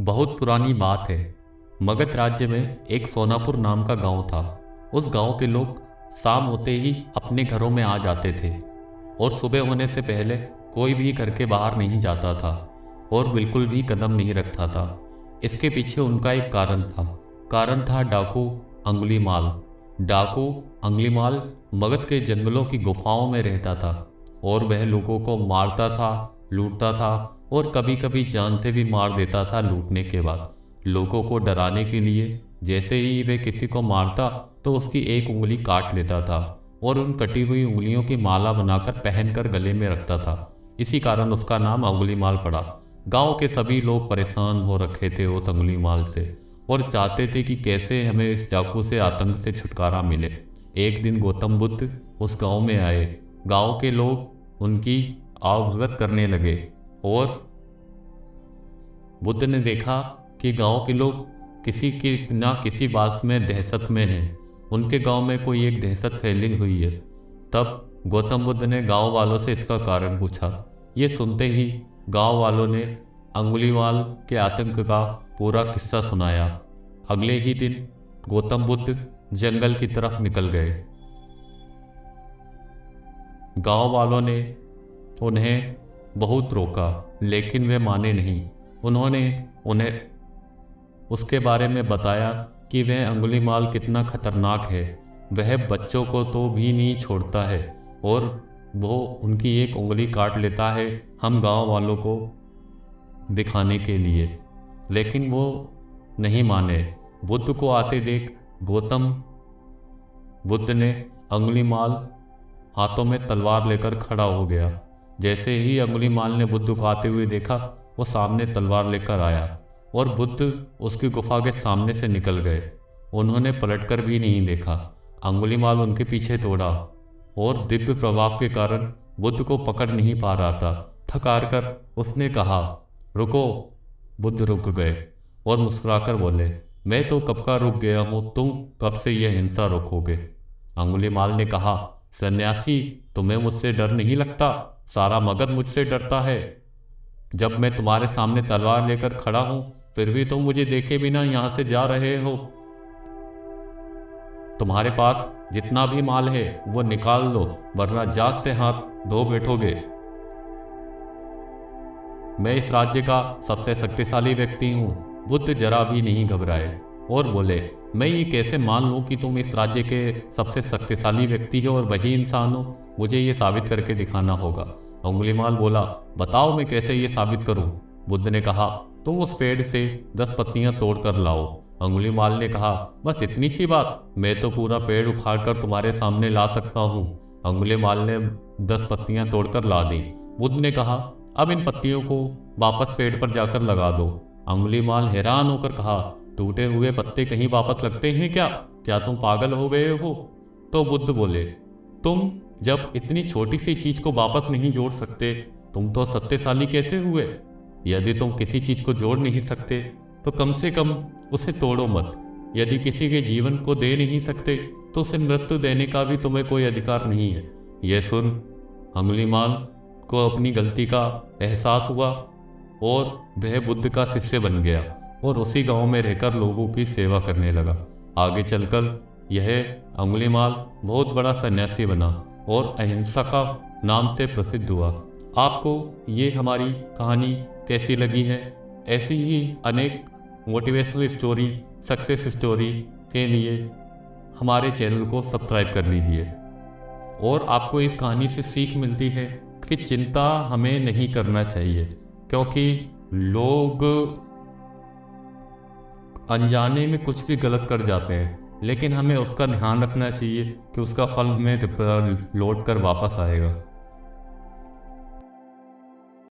बहुत पुरानी बात है। मगध राज्य में एक सोनापुर नाम का गांव था। उस गांव के लोग शाम होते ही अपने घरों में आ जाते थे और सुबह होने से पहले कोई भी घर के बाहर नहीं जाता था और बिल्कुल भी कदम नहीं रखता था। इसके पीछे उनका एक कारण था डाकू अंगुलीमाल। डाकू अंगुलीमाल मगध के जंगलों की गुफाओं में रहता था और वह लोगों को मारता था, लूटता था और कभी कभी जान से भी मार देता था। लूटने के बाद लोगों को डराने के लिए जैसे ही वह किसी को मारता तो उसकी एक उंगली काट लेता था और उन कटी हुई उंगलियों की माला बनाकर पहनकर गले में रखता था। इसी कारण उसका नाम अंगुलीमाल पड़ा। गांव के सभी लोग परेशान हो रखे थे उस अंगुलीमाल से और चाहते थे कि कैसे हमें इस डाकू से आतंक से छुटकारा मिले। एक दिन गौतम बुद्ध उस गांव में आए। गांव के लोग उनकी आवभगत करने लगे और बुद्ध ने देखा कि गांव के लोग किसी की ना किसी बात में दहशत में हैं। उनके गांव में कोई एक दहशत फैली हुई है। तब गौतम बुद्ध ने गांव वालों से इसका कारण पूछा। ये सुनते ही गांव वालों ने अंगुलीमाल के आतंक का पूरा किस्सा सुनाया। अगले ही दिन गौतम बुद्ध जंगल की तरफ निकल गए। गांव वालों ने उन्हें बहुत रोका लेकिन वे माने नहीं। उन्होंने उन्हें उसके बारे में बताया कि वह अंगुलीमाल कितना खतरनाक है। वह बच्चों को तो भी नहीं छोड़ता है और वो उनकी एक उंगली काट लेता है हम गांव वालों को दिखाने के लिए। लेकिन वो नहीं माने। बुद्ध को आते देख गौतम बुद्ध ने अंगुलीमाल हाथों में तलवार लेकर खड़ा हो गया। जैसे ही अंगुलीमाल ने बुद्ध को आते हुए देखा वो सामने तलवार लेकर आया और बुद्ध उसकी गुफा के सामने से निकल गए। उन्होंने पलटकर भी नहीं देखा। अंगुलीमाल उनके पीछे दौड़ा और दिव्य प्रभाव के कारण बुद्ध को पकड़ नहीं पा रहा था। थक हार कर उसने कहा, रुको। बुद्ध रुक गए और मुस्कुराकर बोले, मैं तो कब का रुक गया हूँ, तुम कब से यह हिंसा रोकोगे? अंगुलीमाल ने कहा, सन्यासी, तुम्हें मुझसे डर नहीं लगता? सारा मगध मुझसे डरता है। जब मैं तुम्हारे सामने तलवार लेकर खड़ा हूं फिर भी तुम मुझे देखे बिना यहां से जा रहे हो। तुम्हारे पास जितना भी माल है वो निकाल लो वरना जात से हाथ धो बैठोगे। मैं इस राज्य का सबसे शक्तिशाली व्यक्ति हूं। बुद्ध जरा भी नहीं घबराए और बोले, मैं ये कैसे मान लूं कि तुम इस राज्य के सबसे शक्तिशाली व्यक्ति हो और वही इंसान हो? मुझे ये साबित करके दिखाना होगा। अंगुलीमाल बोला, बताओ मैं कैसे ये साबित करूं? बुद्ध ने कहा, तुम उस पेड़ से 10 पत्तियां तोड़ कर लाओ। अंगुलीमाल ने कहा, बस इतनी सी बात? मैं तो पूरा पेड़ उखाड़ कर तुम्हारे सामने ला सकता हूँ। अंगुलीमाल ने 10 पत्तियां तोड़कर ला दी। बुद्ध ने कहा, अब इन पत्तियों को वापस पेड़ पर जाकर लगा दो। अंगुलीमाल हैरान होकर कहा, टूटे हुए पत्ते कहीं वापस लगते हैं क्या? क्या तुम पागल हो गए हो? तो बुद्ध बोले, तुम जब इतनी छोटी सी चीज को वापस नहीं जोड़ सकते तुम तो सत्यशाली कैसे हुए? यदि तुम किसी चीज को जोड़ नहीं सकते तो कम से कम उसे तोड़ो मत। यदि किसी के जीवन को दे नहीं सकते तो उसे मृत्यु देने का भी तुम्हें कोई अधिकार नहीं है। यह सुन अंगुलीमाल को अपनी गलती का एहसास हुआ और वह बुद्ध का शिष्य बन गया और उसी गांव में रहकर लोगों की सेवा करने लगा। आगे चलकर यह अंगुलीमाल बहुत बड़ा सन्यासी बना और अहिंसा का नाम से प्रसिद्ध हुआ। आपको ये हमारी कहानी कैसी लगी है? ऐसी ही अनेक मोटिवेशनल स्टोरी, सक्सेस स्टोरी के लिए हमारे चैनल को सब्सक्राइब कर लीजिए। और आपको इस कहानी से सीख मिलती है कि चिंता हमें नहीं करना चाहिए, क्योंकि लोग अनजाने में कुछ भी गलत कर जाते हैं, लेकिन हमें उसका ध्यान रखना चाहिए कि उसका फल हमें लौट कर वापस आएगा।